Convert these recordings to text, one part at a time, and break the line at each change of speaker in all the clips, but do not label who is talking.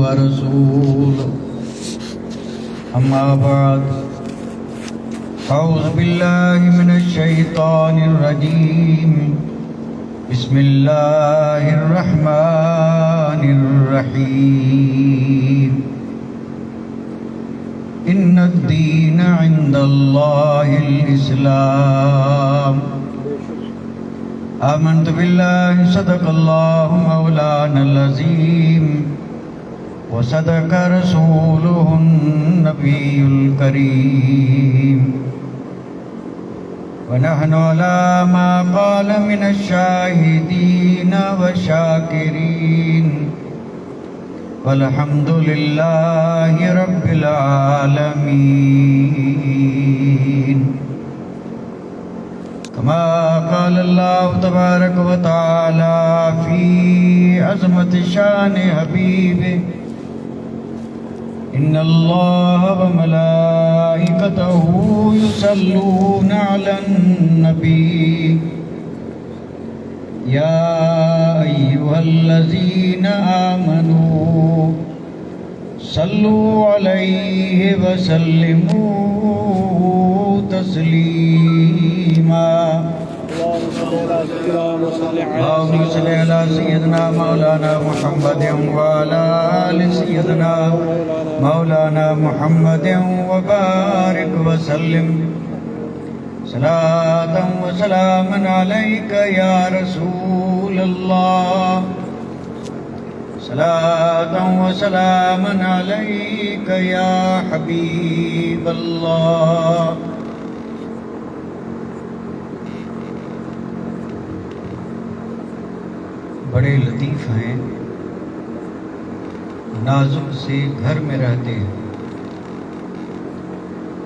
ورسوله أما بعد أعوذ بالله من الشيطان الرجيم بسم الله الرحمن الرحيم إن الدين عند الله الإسلام آمنت بالله صدق الله مولانا العظيم وصدق رسوله النبي الكريم ونحن على ما قال من الشاهدين والشاكرين والحمد لله رب العالمين كما قال الله تبارك وتعالى في عظمة شان حبيبه إن الله وملائكته يصلون على النبي يا أيها الذين آمنوا صلوا عليه وسلموا تسليما اللهم صل على سيدنا مولانا محمد وعلى آل سيدنا مولانا محمد وبارك وسلم صلاة وسلاما عليك يا رسول الله صلاة وسلاما عليك يا حبيب الله بڑے لطیف ہیں، نازک سے گھر میں رہتے ہیں،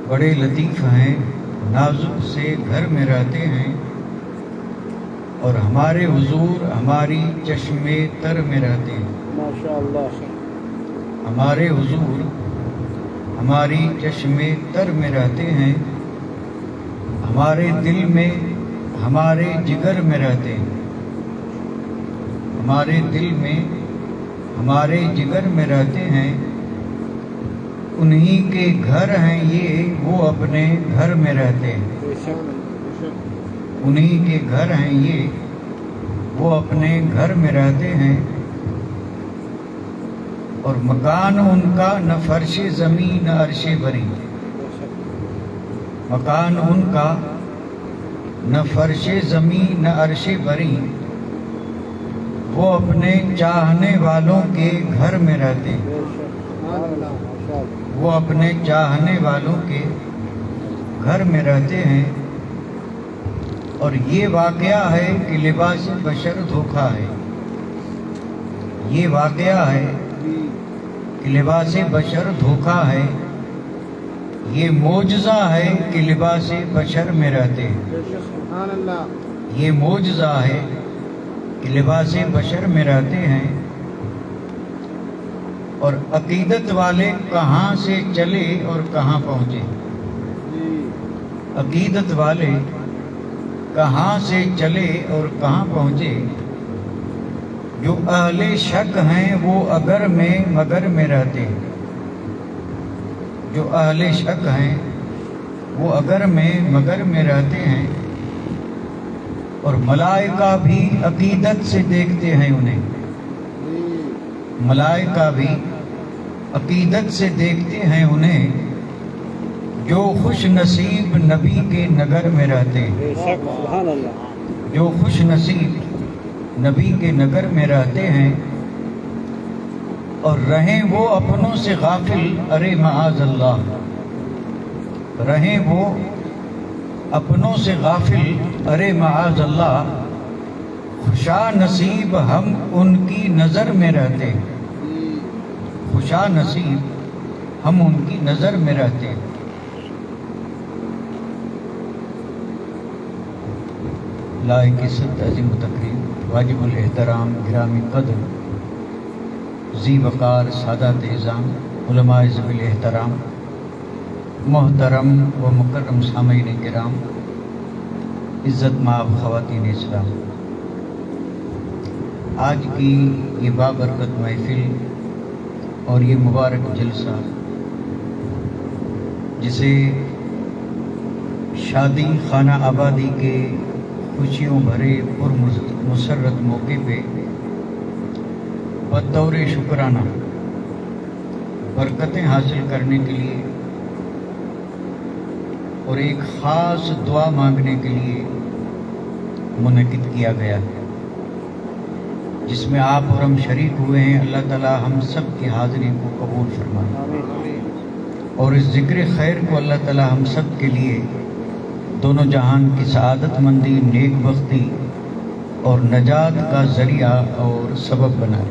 بڑے لطیف ہیں، نازک سے گھر میں رہتے ہیں، اور ہمارے حضور ہماری چشم تر میں رہتے ہیں۔ ماشاءاللہ، ہمارے حضور ہماری چشم تر میں رہتے ہیں، ہمارے دل میں، ہمارے جگر میں رہتے ہیں، ہمارے دل میں، ہمارے جگر میں رہتے ہیں۔ انہی کے گھر ہیں یہ، وہ اپنے گھر میں رہتے ہیں۔ انہی کے گھر ہیں یہ، وہ اپنے گھر میں رہتے ہیں، اور مکان ان کا نہ فرش زمین نہ عرش بری۔ مکان ان کا نہ فرش زمین نہ عرش بری، وہ اپنے چاہنے والوں کے گھر میں رہتے ہیں۔ وہ اپنے چاہنے والوں کے گھر میں رہتے ہیں، اور یہ واقعہ ہے کہ لباس بشر دھوکا ہے۔ یہ واقعہ ہے کہ لباس بشر دھوکا ہے، یہ معجزہ ہے کہ لباس بشر میں رہتے ہیں۔ یہ معجزہ ہے کہ لباس بشر میں رہتے ہیں، اور عقیدت والے کہاں سے چلے اور کہاں پہنچے۔ عقیدت والے کہاں سے چلے اور کہاں پہنچے۔ جو اہل شک ہیں وہ اگر میں مگر میں رہتے ہیں۔ جو اہل شک ہیں وہ اگر میں مگر میں رہتے ہیں، اور ملائکہ بھی عقیدت سے دیکھتے ہیں انہیں۔ ملائکہ بھی عقیدت سے دیکھتے ہیں انہیں، جو خوش نصیب نبی کے نگر میں رہتے ہیں۔ جو خوش نصیب نبی کے نگر میں رہتے ہیں، اور رہیں وہ اپنوں سے غافل، ارے معاذ اللہ، رہیں وہ اپنوں سے غافل، ارے معاذ اللہ، خوشا نصیب ہم ان کی نظر میں رہتے ہیں۔ خوشا نصیب ہم ان کی نظر میں رہتے ہیں۔ لائق عزت، عظیم تقریم، واجب الاحترام، گرامی قدر، ذی وقار، سادات اعظام، علماء ذوی الاحترام، محترم و مکرم سامعین کرام، عزت مآب خواتین اسلام، آج کی یہ بابرکت محفل اور یہ مبارک جلسہ جسے شادی خانہ آبادی کے خوشیوں بھرے پر مسرت موقع پہ بطور شکرانہ برکتیں حاصل کرنے کے لیے اور ایک خاص دعا مانگنے کے لیے منعقد کیا گیا ہے، جس میں آپ اور ہم شریک ہوئے ہیں۔ اللہ تعالی ہم سب کی حاضری کو قبول فرمائے اور اس ذکر خیر کو اللہ تعالی ہم سب کے لیے دونوں جہان کی سعادت مندی، نیک بختی اور نجات کا ذریعہ اور سبب بنائے۔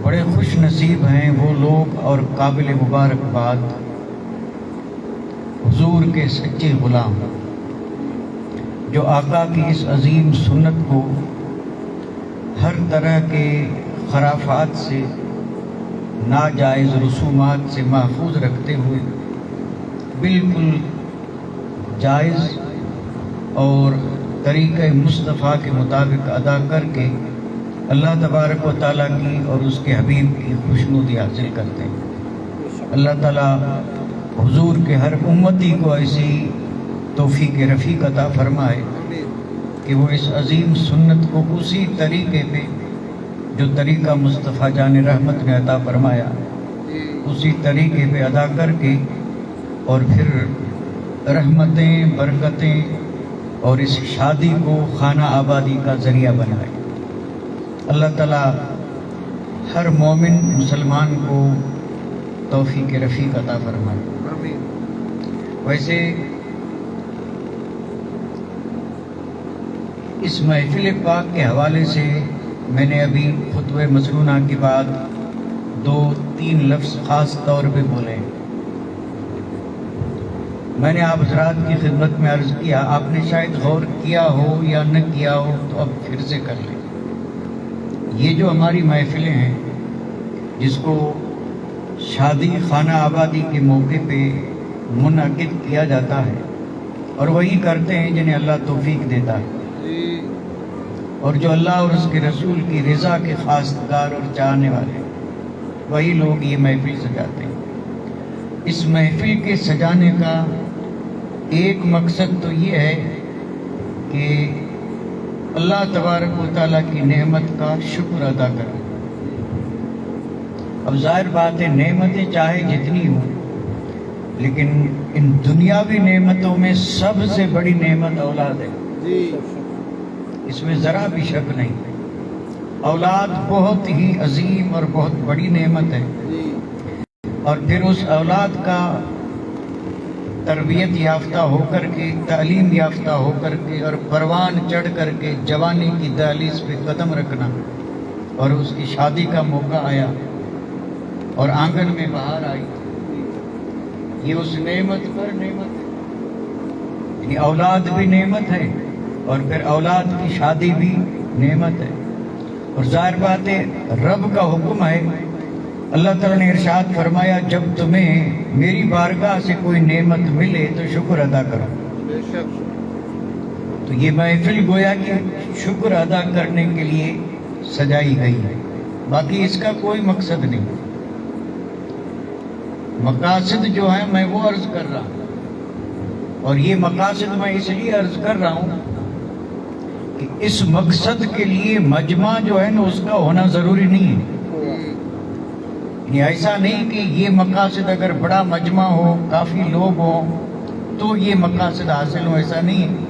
بڑے خوش نصیب ہیں وہ لوگ اور قابل مبارکباد حضور کے سچے غلام جو آقا کی اس عظیم سنت کو ہر طرح کے خرافات سے، ناجائز رسومات سے محفوظ رکھتے ہوئے بالکل جائز اور طریقہ مصطفیٰ کے مطابق ادا کر کے اللہ تبارک و تعالیٰ کی اور اس کے حبیب کی خوشنودی حاصل کرتے ہیں۔ اللہ تعالیٰ حضور کے ہر امتی کو ایسی توفیق رفیق عطا فرمائے کہ وہ اس عظیم سنت کو اسی طریقے پہ جو طریقہ مصطفیٰ جان رحمت نے عطا فرمایا اسی طریقے پہ ادا کر کے اور پھر رحمتیں، برکتیں اور اس شادی کو خانہ آبادی کا ذریعہ بنائے۔ اللہ تعالیٰ ہر مومن مسلمان کو توفیق رفیق عطا فرمائے۔ ویسے اس محفل پاک کے حوالے سے میں نے ابھی خطبہ مسنونہ کے بعد 2-3 لفظ خاص طور پہ بولے۔ میں نے آپ حضرات کی خدمت میں عرض کیا، آپ نے شاید غور کیا ہو یا نہ کیا ہو تو اب پھر سے کر لیں۔ یہ جو ہماری محفلیں ہیں جس کو شادی خانہ آبادی کے موقع پہ منعقد کیا جاتا ہے اور وہی کرتے ہیں جنہیں اللہ توفیق دیتا ہے اور جو اللہ اور اس کے رسول کی رضا کے خواستگار اور چاہنے والے ہیں، وہی لوگ یہ محفل سجاتے ہیں۔ اس محفل کے سجانے کا ایک مقصد تو یہ ہے کہ اللہ تبارک و تعالیٰ کی نعمت کا شکر ادا کریں۔ اب ظاہر بات ہے نعمتیں چاہے جتنی ہوں، لیکن ان دنیاوی نعمتوں میں سب سے بڑی نعمت اولاد ہے، اس میں ذرا بھی شک نہیں۔ اولاد بہت ہی عظیم اور بہت بڑی نعمت ہے، اور پھر اس اولاد کا تربیت یافتہ ہو کر کے، تعلیم یافتہ ہو کر کے اور پروان چڑھ کر کے جوانی کی دہلیز پہ قدم رکھنا، اور اس کی شادی کا موقع آیا اور آنگن میں بہار آئی، یہ اس نعمت پر نعمت ہے۔ یعنی اولاد بھی نعمت ہے اور پھر اولاد کی شادی بھی نعمت ہے۔ اور ظاہر بات ہے رب کا حکم ہے، اللہ تعالیٰ نے ارشاد فرمایا جب تمہیں میری بارگاہ سے کوئی نعمت ملے تو شکر ادا کرو۔ تو یہ محفل گویا کہ شکر ادا کرنے کے لیے سجائی گئی ہے، باقی اس کا کوئی مقصد نہیں۔ مقاصد جو ہیں میں وہ عرض کر رہا ہوں، اور یہ مقاصد میں اس لیے عرض کر رہا ہوں کہ اس مقصد کے لیے مجمع جو ہے نا اس کا ہونا ضروری نہیں ہے۔ یعنی ایسا نہیں کہ یہ مقاصد اگر بڑا مجمع ہو، کافی لوگ ہوں تو یہ مقاصد حاصل ہو، ایسا نہیں ہے۔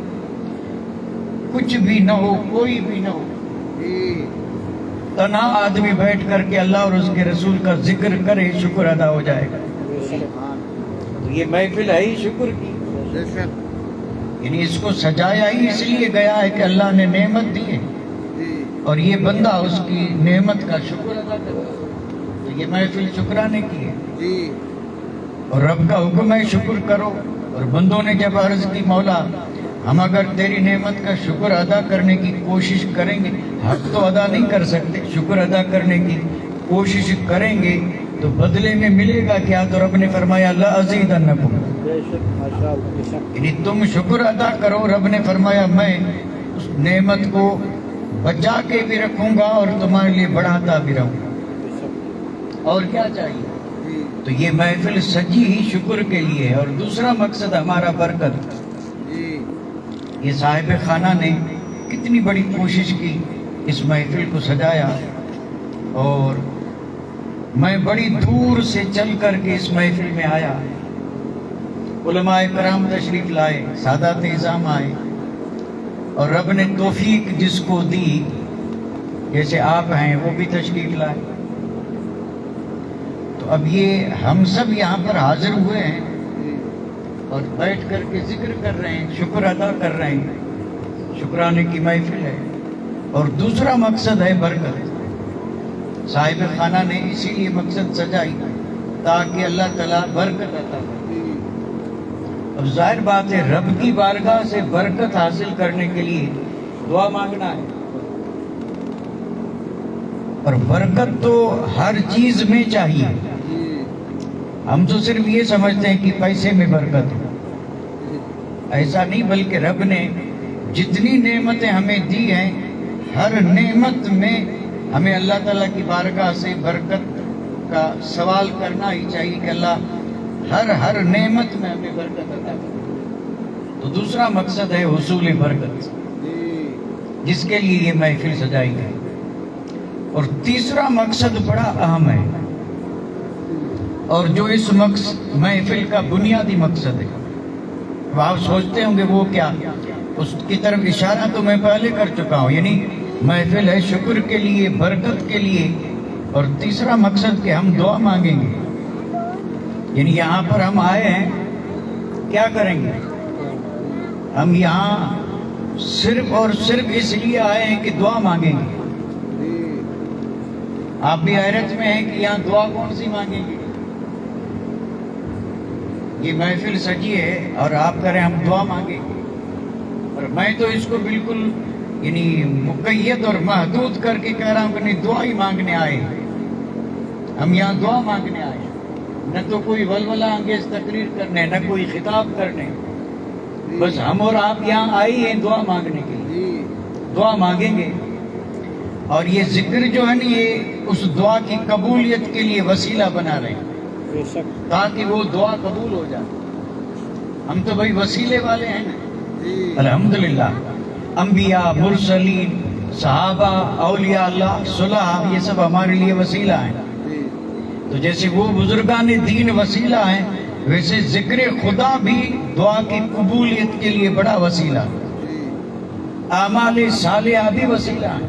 کچھ بھی نہ ہو، کوئی بھی نہ ہو، تنہا آدمی بیٹھ کر کے اللہ اور اس کے رسول کا ذکر کرے، شکر ادا ہو جائے گا۔ تو یہ محفل ہے ہی شکر کی، یعنی اس کو سجایا ہی اس لیے گیا ہے کہ اللہ نے نعمت دی ہے اور یہ بندہ اس کی نعمت کا شکر ادا کرے۔ تو یہ محفل شکرانے کی ہے، اور رب کا حکم ہے شکر کرو۔ اور بندوں نے جب عرض کی مولا ہم اگر تیری نعمت کا شکر ادا کرنے کی کوشش کریں گے، حق تو ادا نہیں کر سکتے، شکر ادا کرنے کی کوشش کریں گے تو بدلے میں ملے گا کیا؟ تو رب نے فرمایا لَأَزِيدَنَّكُمْ، یعنی تم شکر ادا کرو۔ رب نے فرمایا میں اس نعمت کو بچا کے بھی رکھوں گا اور تمہارے لیے بڑھاتا بھی رہوں گا۔ اور کیا چاہیے؟ تو یہ محفل سجی ہی شکر کے لیے ہے۔ اور دوسرا مقصد ہمارا برکت۔ یہ صاحب خانہ نے کتنی بڑی کوشش کی، اس محفل کو سجایا، اور میں بڑی دور سے چل کر کے اس محفل میں آیا۔ علماء کرام تشریف لائے، سادات اعظام آئے، اور رب نے توفیق جس کو دی، جیسے آپ ہیں وہ بھی تشریف لائے۔ تو اب یہ ہم سب یہاں پر حاضر ہوئے ہیں اور بیٹھ کر کے ذکر کر رہے ہیں، شکر ادا کر رہے ہیں، شکرانے کی محفل ہے۔ اور دوسرا مقصد ہے برکت۔ صاحب خانہ نے اسی لیے مقصد سجائی تاکہ اللہ تعالیٰ برکت عطا کرے۔ اب ظاہر بات ہے رب کی بارگاہ سے برکت حاصل کرنے کے لیے دعا مانگنا ہے، اور برکت تو ہر چیز میں چاہیے۔ ہم تو صرف یہ سمجھتے ہیں کہ پیسے میں برکت ہے، ایسا نہیں، بلکہ رب نے جتنی نعمتیں ہمیں دی ہیں، ہر نعمت میں ہمیں اللہ تعالیٰ کی بارگاہ سے برکت کا سوال کرنا ہی چاہیے کہ اللہ ہر نعمت میں ہمیں برکت عطا کرے۔ تو دوسرا مقصد ہے حصول برکت، جس کے لیے یہ محفل سجائی گئی۔ اور تیسرا مقصد بڑا اہم ہے، اور جو اس محفل کا بنیادی مقصد ہے، آپ سوچتے ہوں گے وہ کیا؟ اس کی طرف اشارہ تو میں پہلے کر چکا ہوں، یعنی محفل ہے شکر کے لیے، برکت کے لیے، اور تیسرا مقصد کہ ہم دعا مانگیں گے۔ یعنی یہاں پر ہم آئے ہیں، کیا کریں گے؟ ہم یہاں صرف اور صرف اس لیے آئے ہیں کہ دعا مانگیں گے۔ آپ بھی حیرت میں ہیں کہ یہاں دعا کون سی مانگیں گے؟ یہ محفل سجی ہے اور آپ کہہ رہے ہیں ہم دعا مانگیں گے، اور میں تو اس کو بالکل یعنی مقید اور محدود کر کے کہہ رہا ہوں کہ نہیں، دعا ہی مانگنے آئے، ہم یہاں دعا مانگنے آئے، نہ تو کوئی ولولہ انگیز تقریر کرنے، نہ کوئی خطاب کرنے، بس ہم اور آپ یہاں آئے ہیں دعا مانگنے کے لیے۔ دعا مانگیں گے، اور یہ ذکر جو ہے نا، یہ اس دعا کی قبولیت کے لیے وسیلہ بنا رہے ہیں تاکہ وہ دعا قبول ہو جائے۔ ہم تو بھائی وسیلے والے ہیں نا، الحمدللہ۔ انبیاء، مرسلین، صحابہ، اولیاء اللہ، صلحاء، یہ سب ہمارے لیے وسیلہ ہیں۔ تو جیسے وہ بزرگان دین وسیلہ ہیں، ویسے ذکر خدا بھی دعا کی قبولیت کے لیے بڑا وسیلہ ہے۔ اعمال صالحہ بھی وسیلہ ہیں،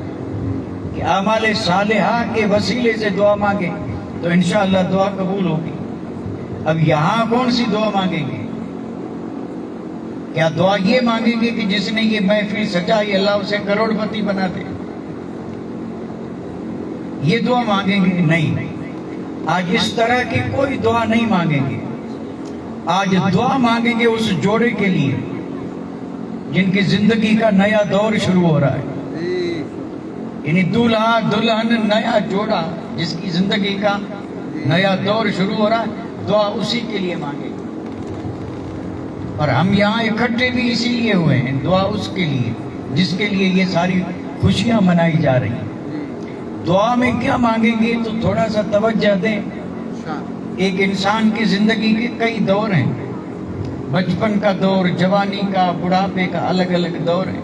کہ اعمال صالحہ کے وسیلے سے دعا مانگیں تو انشاءاللہ دعا قبول ہوگی۔ اب یہاں کون سی دعا مانگیں گے؟ کیا دعا یہ مانگیں گے کہ جس نے یہ محفل سجائی اللہ اسے کروڑ پتی بنا دے؟ یہ دعا مانگیں گے؟ نہیں، آج اس طرح کی کوئی دعا نہیں مانگیں گے۔ آج دعا مانگیں گے اس جوڑے کے لیے جن کی زندگی کا نیا دور شروع ہو رہا ہے، یعنی دولہا دلہن، نیا جوڑا جس کی زندگی کا نیا دور شروع ہو رہا ہے، دعا اسی کے لیے مانگیں گے۔ اور ہم یہاں اکٹھے بھی اسی لیے ہوئے ہیں، دعا اس کے لیے جس کے لیے یہ ساری خوشیاں منائی جا رہی ہیں۔ دعا میں کیا مانگیں گے تو تھوڑا سا توجہ دیں۔ ایک انسان کی زندگی کے کئی دور ہیں، بچپن کا دور، جوانی کا، بڑھاپے کا، الگ الگ دور ہیں،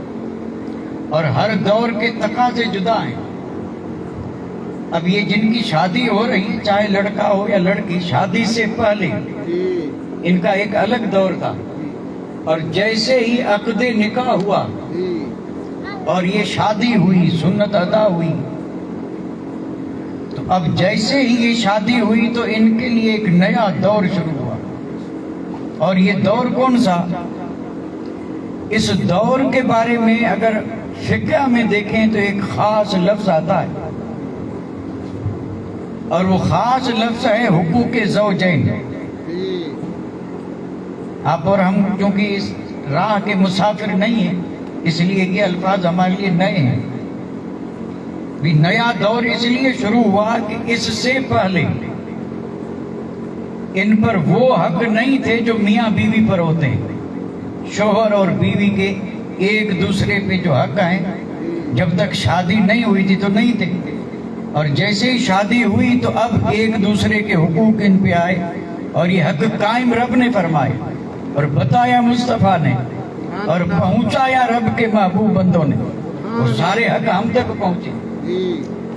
اور ہر دور کے تقاضے جدا ہیں۔ اب یہ جن کی شادی ہو رہی ہے، چاہے لڑکا ہو یا لڑکی، شادی سے پہلے ان کا ایک الگ دور تھا، اور جیسے ہی عقد نکاح ہوا اور یہ شادی ہوئی، سنت ادا ہوئی، تو اب جیسے ہی یہ شادی ہوئی تو ان کے لیے ایک نیا دور شروع ہوا۔ اور یہ دور کون سا؟ اس دور کے بارے میں اگر فقہ میں دیکھیں تو ایک خاص لفظ آتا ہے، اور وہ خاص لفظ ہے حقوق زوجین۔ آپ اور ہم کیونکہ اس راہ کے مسافر نہیں ہیں، اس لیے یہ الفاظ ہمارے لیے نئے ہیں۔ بھی نیا دور اس لیے شروع ہوا کہ اس سے پہلے ان پر وہ حق نہیں تھے جو میاں بیوی پر ہوتے ہیں۔ شوہر اور بیوی کے ایک دوسرے پہ جو حق ہیں، جب تک شادی نہیں ہوئی تھی تو نہیں تھے۔ اور جیسے ہی شادی ہوئی تو اب ایک دوسرے کے حقوق ان پہ آئے اور یہ حق قائم رب نے فرمائے اور بتایا مصطفیٰ نے اور پہنچایا رب کے محبوب بندوں نے، وہ سارے حق ہم تک پہنچے۔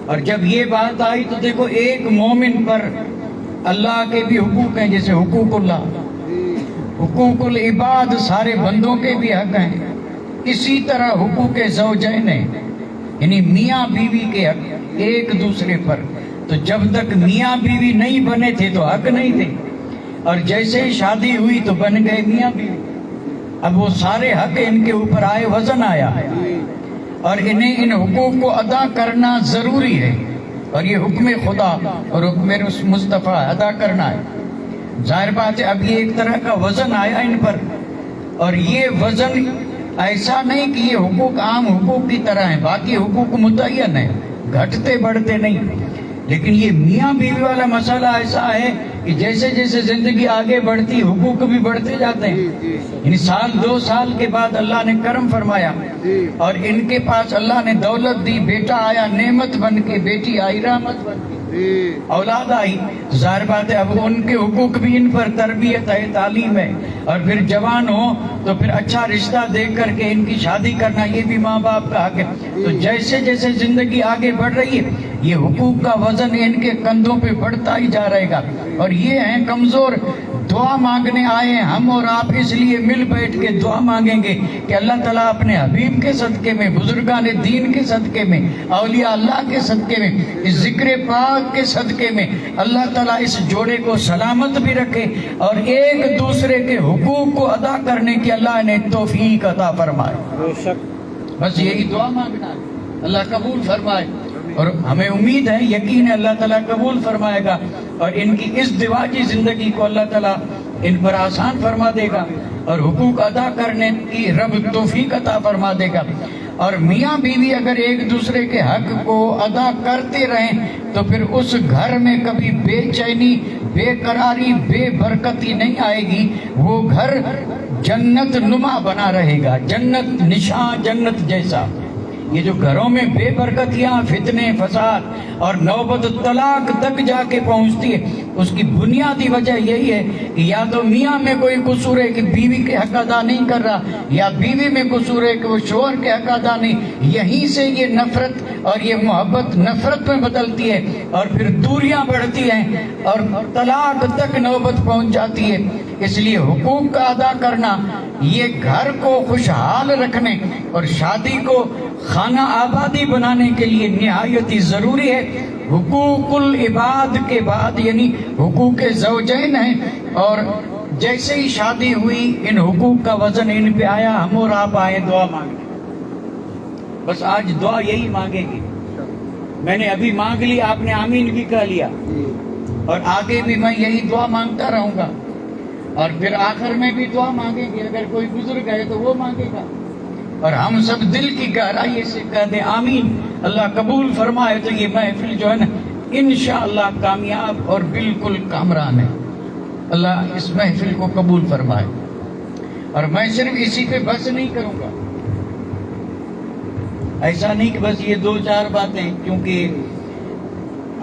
اور جب یہ بات آئی تو دیکھو ایک مومن پر اللہ کے بھی حقوق ہیں، جیسے حقوق اللہ، حقوق العباد سارے بندوں کے بھی حق ہیں، اسی طرح حقوق زوجین ہیں، یعنی میاں بیوی کے حق ایک دوسرے پر۔ تو جب تک میاں بیوی نہیں بنے تھے تو حق نہیں تھے، اور جیسے ہی شادی ہوئی تو بن گئے میاں بیوی، اب وہ سارے حق ان کے اوپر آئے، وزن آیا، اور انہیں ان حقوق کو ادا کرنا ضروری ہے، اور یہ حکم خدا اور حکم مصطفیٰ ادا کرنا ہے۔ ظاہر بات ہے اب یہ ایک طرح کا وزن آیا ان پر، اور یہ وزن ایسا نہیں کہ یہ حقوق عام حقوق کی طرح ہیں، باقی حقوق متعین ہیں، گھٹتے بڑھتے نہیں، لیکن یہ میاں بیوی والا مسئلہ ایسا ہے کہ جیسے جیسے زندگی آگے بڑھتی حقوق بھی بڑھتے جاتے ہیں۔ یعنی سال 2 سال کے بعد اللہ نے کرم فرمایا اور ان کے پاس اللہ نے دولت دی، بیٹا آیا نعمت بن کے، بیٹی آئی رحمت بن کے، اولاد آئی، ظاہر بات ہے اب ان کے حقوق بھی ان پر، تربیت ہے، تعلیم ہے، اور پھر جوان ہو تو پھر اچھا رشتہ دیکھ کر کے ان کی شادی کرنا، یہ بھی ماں باپ کا حق ہے۔ تو جیسے جیسے زندگی آگے بڑھ رہی ہے یہ حقوق کا وزن ان کے کندھوں پہ بڑھتا ہی جا رہے گا، اور یہ ہیں کمزور۔ دعا مانگنے آئے ہیں ہم اور آپ، اس لیے مل بیٹھ کے دعا مانگیں گے کہ اللہ تعالیٰ اپنے حبیب کے صدقے میں، بزرگان دین کے صدقے میں، اولیاء اللہ کے صدقے میں، اس ذکر پاک کے صدقے میں اللہ تعالیٰ اس جوڑے کو سلامت بھی رکھے اور ایک دوسرے کے حقوق کو ادا کرنے کی اللہ نے توفیق عطا فرمائے۔ بس یہی دعا مانگنا ہے، اللہ قبول فرمائے، اور ہمیں امید ہے، یقین ہے اللہ تعالیٰ قبول فرمائے گا، اور ان کی اس ازدواجی زندگی کو اللہ تعالیٰ ان پر آسان فرما دے گا اور حقوق ادا کرنے کی رب توفیق عطا فرما دے گا۔ اور میاں بیوی اگر ایک دوسرے کے حق کو ادا کرتے رہیں تو پھر اس گھر میں کبھی بے چینی، بے قراری، بے برکتی نہیں آئے گی، وہ گھر جنت نما بنا رہے گا، جنت نشان، جنت جیسا۔ یہ جو گھروں میں بے برکتیاں، فتنے، فساد اور نوبت طلاق تک جا کے پہنچتی ہے، اس کی بنیادی وجہ یہی ہے کہ یا تو میاں میں کوئی قصور ہے کہ بیوی کے حق ادا نہیں کر رہا، یا بیوی میں قصور ہے کہ وہ شوہر کے حق ادا نہیں۔ یہیں سے یہ نفرت اور یہ محبت نفرت میں بدلتی ہے، اور پھر دوریاں بڑھتی ہیں اور طلاق تک نوبت پہنچ جاتی ہے۔ اس لیے حقوق کا ادا کرنا یہ گھر کو خوشحال رکھنے اور شادی کو خانہ آبادی بنانے کے لیے نہایت ہی ضروری ہے۔ حقوق العباد کے بعد یعنی حقوق زوجین ہیں، اور جیسے ہی شادی ہوئی ان حقوق کا وزن ان پہ آیا، ہم اور آپ آئے دعا مانگنے۔ بس آج دعا یہی مانگیں گے، میں نے ابھی مانگ لی، آپ نے آمین بھی کہہ لیا، اور آگے بھی میں یہی دعا مانگتا رہوں گا، اور پھر آخر میں بھی دعا مانگیں گے، اگر کوئی بزرگ ہے تو وہ مانگے گا، اور ہم سب دل کی گہرائی سے کہہ دیں آمین، اللہ قبول فرمائے تو یہ محفل جو ہے نا انشاءاللہ کامیاب اور بالکل کامران ہے۔ اللہ اس محفل کو قبول فرمائے، اور میں صرف اسی پہ بس نہیں کروں گا، ایسا نہیں کہ بس یہ 2-4 باتیں، کیونکہ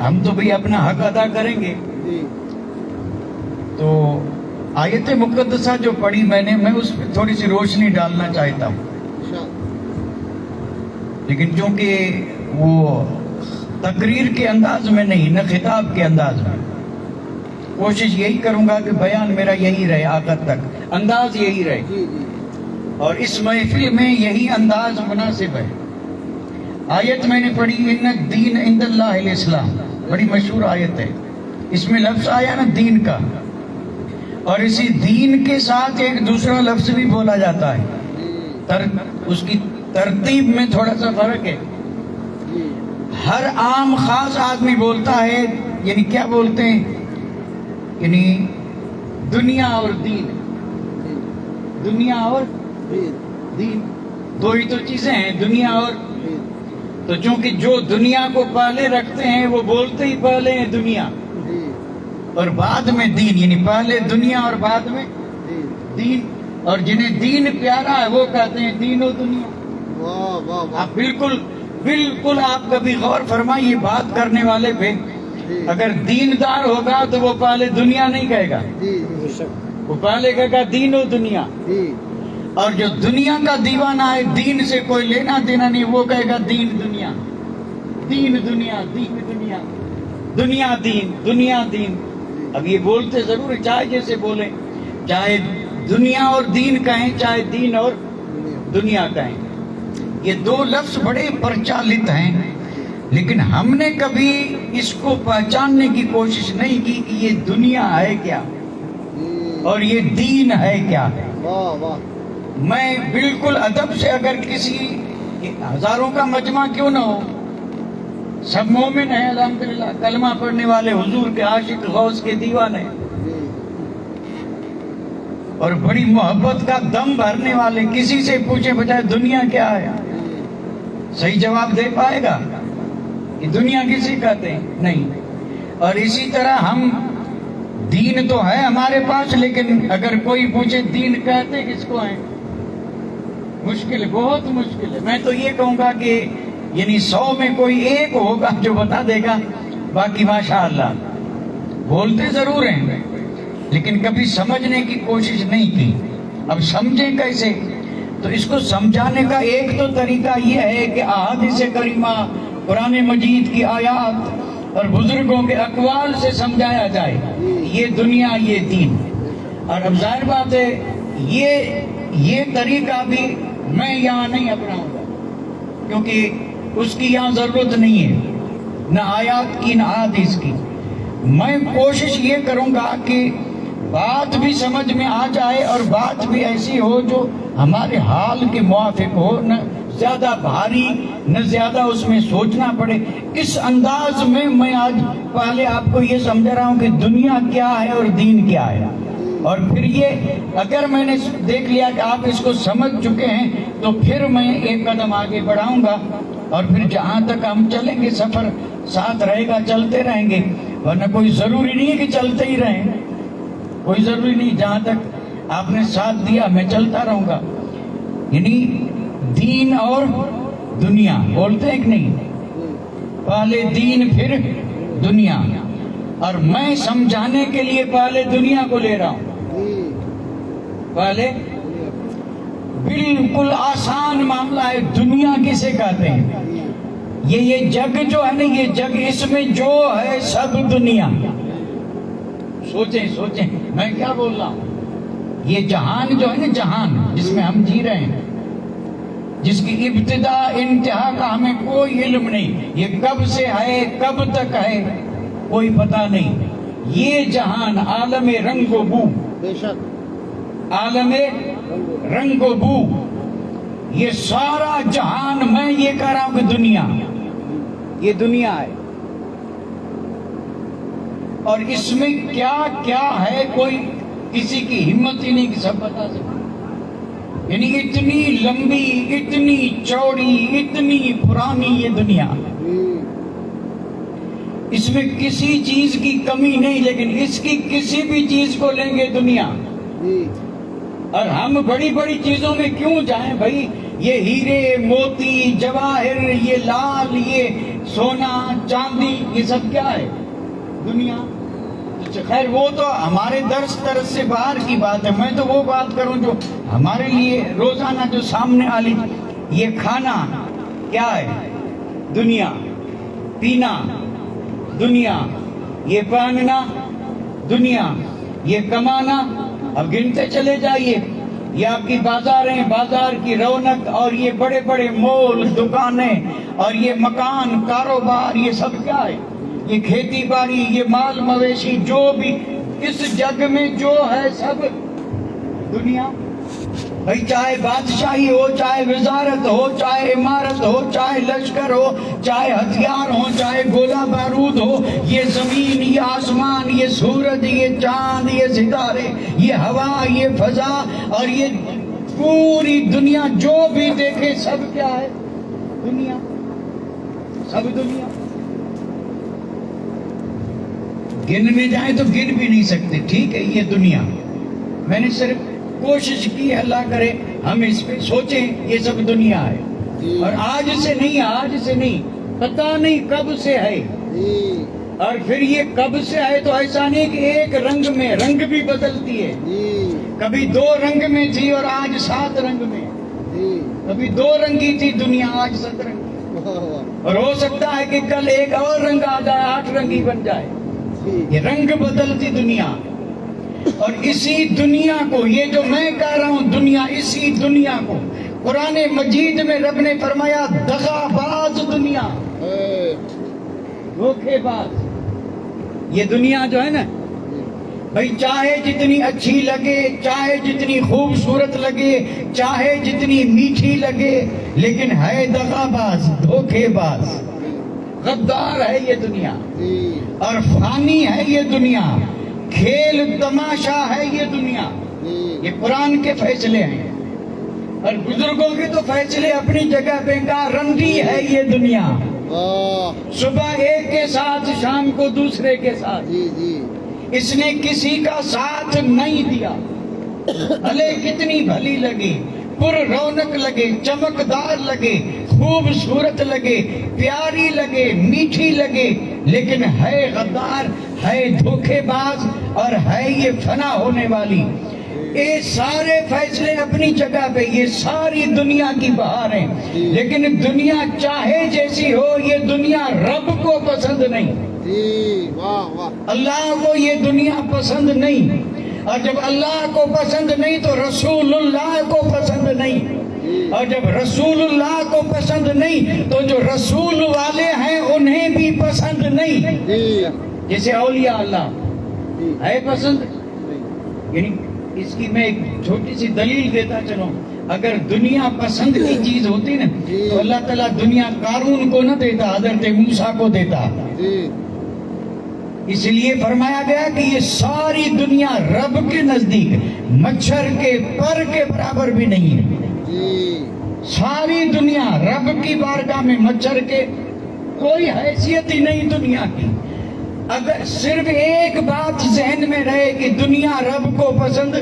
ہم تو بھی اپنا حق ادا کریں گے۔ تو آیت مقدسہ جو پڑھی میں نے، میں اس پہ تھوڑی سی روشنی ڈالنا چاہتا ہوں، لیکن چونکہ وہ تقریر کے انداز میں نہیں، نہ خطاب کے انداز میں، کوشش یہی کروں گا کہ بیان میرا یہی رہے آخر تک، انداز یہی رہے، اور اس محفل میں یہی انداز مناسب ہے۔ آیت میں نے پڑھی ان الدین عند اللہ الاسلام، بڑی مشہور آیت ہے، اس میں لفظ آیا نا دین کا، اور اسی دین کے ساتھ ایک دوسرا لفظ بھی بولا جاتا ہے، اس کی ترتیب میں تھوڑا سا فرق ہے۔ ہر عام خاص آدمی بولتا ہے، یعنی کیا بولتے ہیں، یعنی دنیا اور دین، دنیا اور دین دو ہی تو چیزیں ہیں، دنیا اور، تو چونکہ جو دنیا کو پہلے رکھتے ہیں وہ بولتے ہی پہلے ہیں دنیا اور بعد میں دین، یعنی پہلے دنیا اور بعد میں دین، اور جنہیں دین پیارا ہے وہ کہتے ہیں دین و دنیا۔ آپ بالکل بالکل آپ کبھی غور فرمائیے بات کرنے والے پہ، اگر دیندار ہوگا تو وہ پہلے دنیا نہیں کہے گا، وہ پہلے کہے گا دین و دنیا، اور جو دنیا کا دیوانہ ہے دین سے کوئی لینا دینا نہیں، وہ کہے گا دین دنیا، دین دنیا، دین دنیا، دنیا دین، دنیا دین۔ اب یہ بولتے ضرور ہے، چاہے جیسے بولیں، چاہے دنیا اور دین کہیں، چاہے دین اور دنیا کہیں، یہ دو لفظ بڑے پرچالت ہیں، لیکن ہم نے کبھی اس کو پہچاننے کی کوشش نہیں کی کہ یہ دنیا ہے کیا اور یہ دین ہے کیا۔ میں بالکل ادب سے، اگر کسی ہزاروں کا مجمع کیوں نہ ہو، سب مومن ہیں الحمدللہ، کلمہ پڑھنے والے، حضور کے عاشق، غوث کے دیوانے، اور بڑی محبت کا دم بھرنے والے، کسی سے پوچھے بجائے دنیا کیا ہے، صحیح جواب دے پائے گا کہ دنیا کسی کہتے ہیں؟ نہیں۔ اور اسی طرح ہم، دین تو ہے ہمارے پاس، لیکن اگر کوئی پوچھے دین کہتے کس کو ہیں، مشکل ہے، بہت مشکل ہے۔ میں تو یہ کہوں گا کہ یعنی 100 میں کوئی ایک ہوگا جو بتا دے گا، باقی ماشاءاللہ بولتے ضرور ہیں لیکن کبھی سمجھنے کی کوشش نہیں کی۔ اب سمجھیں کیسے؟ تو اس کو سمجھانے کا ایک تو طریقہ یہ ہے کہ احادیث کریمہ، قرآن مجید کی آیات اور بزرگوں کے اقوال سے سمجھایا جائے یہ دنیا، یہ دین۔ اور اب ظاہر بات ہے یہ طریقہ بھی میں یہاں نہیں اپناؤں گا، کیونکہ اس کی یہاں ضرورت نہیں ہے، نہ آیات کی نہ احادیث کی۔ میں کوشش یہ کروں گا کہ بات بھی سمجھ میں آ جائے اور بات بھی ایسی ہو جو ہمارے حال کے موافق ہو، نہ زیادہ بھاری نہ زیادہ اس میں سوچنا پڑے۔ اس انداز میں میں آج پہلے آپ کو یہ سمجھا رہا ہوں کہ دنیا کیا ہے اور دین کیا ہے، اور پھر یہ اگر میں نے دیکھ لیا کہ آپ اس کو سمجھ چکے ہیں تو پھر میں ایک قدم آگے بڑھاؤں گا، اور پھر جہاں تک ہم چلیں گے سفر ساتھ رہے گا، چلتے رہیں گے، ورنہ کوئی ضروری نہیں ہے کہ چلتے ہی رہیں، کوئی ضروری نہیں، جہاں تک آپ نے ساتھ دیا میں چلتا رہوں گا۔ یعنی دین اور دنیا بولتے ہیں کہ نہیں، پہلے دین پھر دنیا، اور میں سمجھانے کے لیے پہلے دنیا کو لے رہا ہوں، پہلے بالکل آسان معاملہ ہے۔ دنیا کسے کہتے ہیں؟ یہ جگ جو ہے نا، یہ جگ، اس میں جو ہے سب دنیا۔ سوچیں میں کیا بول رہا ہوں۔ یہ جہان جو ہے نا، جہان جس میں ہم جی رہے ہیں، جس کی ابتدا انتہا کا ہمیں کوئی علم نہیں، یہ کب سے ہے کب تک ہے کوئی پتہ نہیں۔ یہ جہان عالم رنگ و بو، بے شک عالم رنگ و بو، یہ سارا جہان، میں یہ کہہ رہا ہوں کہ دنیا، یہ دنیا ہے، اور اس میں کیا کیا ہے کوئی کسی کی ہمت ہی نہیں کہ سب بتا سکے۔ یعنی اتنی لمبی، اتنی چوڑی، اتنی پرانی یہ دنیا، اس میں کسی چیز کی کمی نہیں، لیکن اس کی کسی بھی چیز کو لیں گے دنیا، اور ہم بڑی بڑی چیزوں میں کیوں جائیں بھائی؟ یہ ہیرے موتی جواہر، یہ لال، یہ سونا چاندی، یہ سب کیا ہے؟ دنیا۔ خیر وہ تو ہمارے درس سے باہر کی بات ہے، میں تو وہ بات کروں جو ہمارے لیے روزانہ جو سامنے آلی۔ یہ کھانا کیا ہے؟ دنیا۔ پینا دنیا، یہ پہننا دنیا، یہ کمانا، اب گنتے چلے جائیے، یہ آپ کی بازاریں، بازار کی رونق، اور یہ بڑے بڑے مول، دکانیں، اور یہ مکان، کاروبار، یہ سب کیا ہے؟ یہ کھیتی باڑی، یہ مال مویشی، جو بھی اس جگ میں جو ہے سب دنیا۔ بھائی چاہے بادشاہی ہو، چاہے وزارت ہو، چاہے عمارت ہو، چاہے لشکر ہو، چاہے ہتھیار ہو، چاہے گولہ بارود ہو، یہ زمین، یہ آسمان، یہ سورج، یہ چاند، یہ ستارے، یہ ہوا، یہ فضا، اور یہ پوری دنیا جو بھی دیکھے سب کیا ہے؟ دنیا، سب دنیا۔ گننے جائیں تو گن بھی نہیں سکتے، ٹھیک ہے یہ دنیا۔ میں نے صرف کوشش کی، اللہ کرے ہم اس پہ سوچیں، یہ سب دنیا ہے۔ اور آج سے نہیں پتہ نہیں کب سے ہے. اور پھر یہ کب سے ہے تو ایسا نہیں کہ ایک رنگ میں، رنگ بھی بدلتی ہے. کبھی 2 رنگ میں تھی اور آج 7 رنگ میں. کبھی 2 رنگی تھی دنیا، آج 7 رنگ. اور ہو سکتا ہے کہ کل ایک اور رنگ آ جائے، 8 رنگی بن جائے. یہ رنگ بدلتی دنیا. اور اسی دنیا کو، یہ جو میں کہہ رہا ہوں دنیا، اسی دنیا کو قرآن مجید میں رب نے فرمایا دغا باز دنیا، دھوکے باز. یہ دنیا جو ہے نا بھائی، چاہے جتنی اچھی لگے، چاہے جتنی خوبصورت لگے، چاہے جتنی میٹھی لگے، لیکن ہے دغا باز، دھوکے باز، غدار ہے یہ دنیا. اور فانی ہے یہ دنیا، کھیل تماشا ہے یہ دنیا. یہ قرآن کے فیصلے ہیں. اور بزرگوں کے تو فیصلے اپنی جگہ پہ، رنڈی ہے یہ دنیا. صبح ایک کے ساتھ، شام کو دوسرے کے ساتھ. اس نے کسی کا ساتھ نہیں دیا. بھلے کتنی بھلی لگے، پر رونق لگے، چمکدار لگے، خوبصورت لگے، پیاری لگے، میٹھی لگے، لیکن ہے غدار، ہے دھوکے باز، اور ہے یہ فنا ہونے والی. یہ سارے فیصلے اپنی جگہ پہ، یہ ساری دنیا کی بہار ہیں. لیکن دنیا چاہے جیسی ہو، یہ دنیا رب کو پسند نہیں. اللہ کو یہ دنیا پسند نہیں. اور جب اللہ کو پسند نہیں تو رسول اللہ کو پسند نہیں. اور جب رسول اللہ کو پسند نہیں تو جو رسول والے ہیں انہیں بھی پسند نہیں. جیسے اولیاء اللہ ہے پسند. یعنی اس کی میں ایک چھوٹی سی دلیل دیتا چلوں. اگر دنیا پسند کی چیز ہوتی نا تو اللہ تعالیٰ دنیا قارون کو نہ دیتا، حضرت موسیٰ کو دیتا. اس لیے فرمایا گیا کہ یہ ساری دنیا رب کے نزدیک مچھر کے پر کے برابر بھی نہیں ہے. ساری دنیا رب کی بارگاہ میں مچھر کے کوئی حیثیت ہی نہیں دنیا کی. اگر صرف ایک بات ذہن میں رہے کہ دنیا رب کو پسند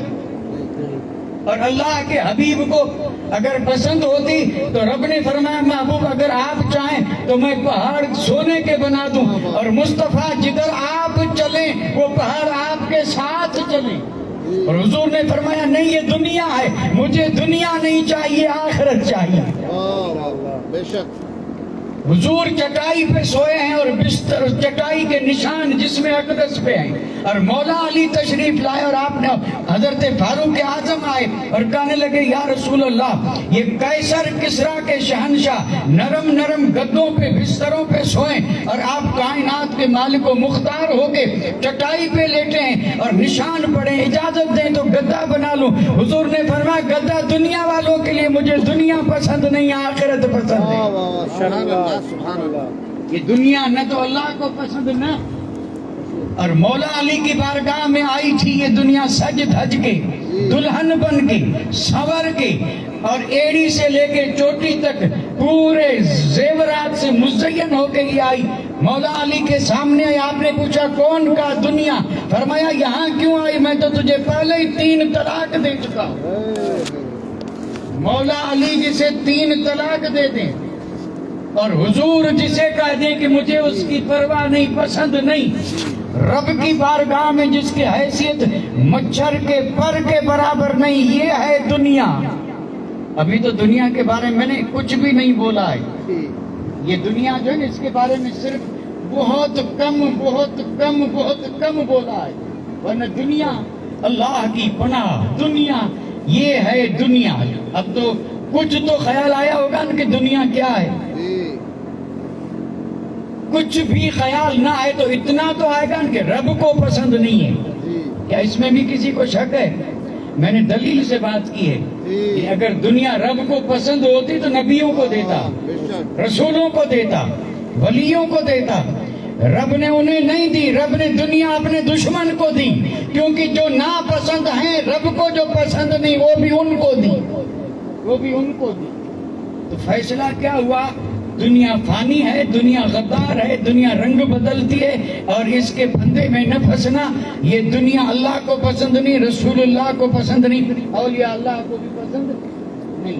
اور اللہ کے حبیب کو اگر پسند ہوتی تو رب نے فرمایا محبوب اگر آپ چاہیں تو میں پہاڑ سونے کے بنا دوں، اور مصطفیٰ جدھر آپ چلیں وہ پہاڑ آپ کے ساتھ چلیں. اور حضور نے فرمایا نہیں، یہ دنیا ہے، مجھے دنیا نہیں چاہیے، آخرت چاہیے.
بے شک
حضور چٹائی پہ سوئے ہیں اور بستر چٹائی کے نشان جسم اقدس پہ ہیں. اور مولا علی تشریف لائے اور آپ نے حضرت فاروق اعظم آئے اور کہنے لگے یا رسول اللہ، یہ قیصر کسریٰ کے شہنشاہ نرم نرم گدوں پہ بستروں پہ سوئیں اور آپ کائنات کے مالک و مختار ہو کے چٹائی پہ لیٹے ہیں اور نشان پڑے، اجازت دیں تو گدا بنا لوں. حضور نے فرمایا گدا دنیا والوں کے لیے، مجھے دنیا پسند نہیں، آخرت پسند ہے.
سبحان اللہ.
یہ دنیا نہ تو اللہ کو پسند نہ. اور مولا علی کی بارگاہ میں آئی تھی یہ دنیا سج دھج کے، دلہن بن کے، سنور کے، اور ایڑی سے لے کے چوٹی تک پورے زیورات سے مزین ہو کے یہ آئی. مولا علی کے سامنے آئی. آپ نے پوچھا کون کا دنیا؟ فرمایا یہاں کیوں آئی؟ میں تو تجھے پہلے ہی 3 طلاق دے چکا ہوں. مولا علی جسے 3 طلاق دے دیں اور حضور جسے کہہ دیں کہ مجھے اس کی پرواہ نہیں، پسند نہیں، رب کی بارگاہ میں جس کی حیثیت مچھر کے پر کے برابر نہیں، یہ ہے دنیا. ابھی تو دنیا کے بارے میں نے کچھ بھی نہیں بولا ہے. یہ دنیا جو ہے اس کے بارے میں صرف بہت کم بولا ہے. ورنہ دنیا اللہ کی پناہ، دنیا یہ ہے دنیا. اب تو کچھ تو خیال آیا ہوگا کہ دنیا کیا ہے. کچھ بھی خیال نہ آئے تو اتنا تو آئے گا کہ رب کو پسند نہیں ہے. کیا اس میں بھی کسی کو شک ہے؟ میں نے دلیل سے بات کی ہے کہ اگر دنیا رب کو پسند ہوتی تو نبیوں کو دیتا، رسولوں کو دیتا، ولیوں کو دیتا. رب نے انہیں نہیں دی. رب نے دنیا اپنے دشمن کو دی، کیونکہ جو ناپسند ہیں رب کو جو پسند نہیں وہ بھی ان کو دی، وہ بھی ان کو دی. تو فیصلہ کیا ہوا؟ دنیا فانی ہے، دنیا غدار ہے، دنیا رنگ بدلتی ہے، اور اس کے پھندے میں نہ پھنسنا. یہ دنیا اللہ کو پسند نہیں، رسول اللہ کو پسند نہیں، اولیاء اللہ کو بھی پسند نہیں.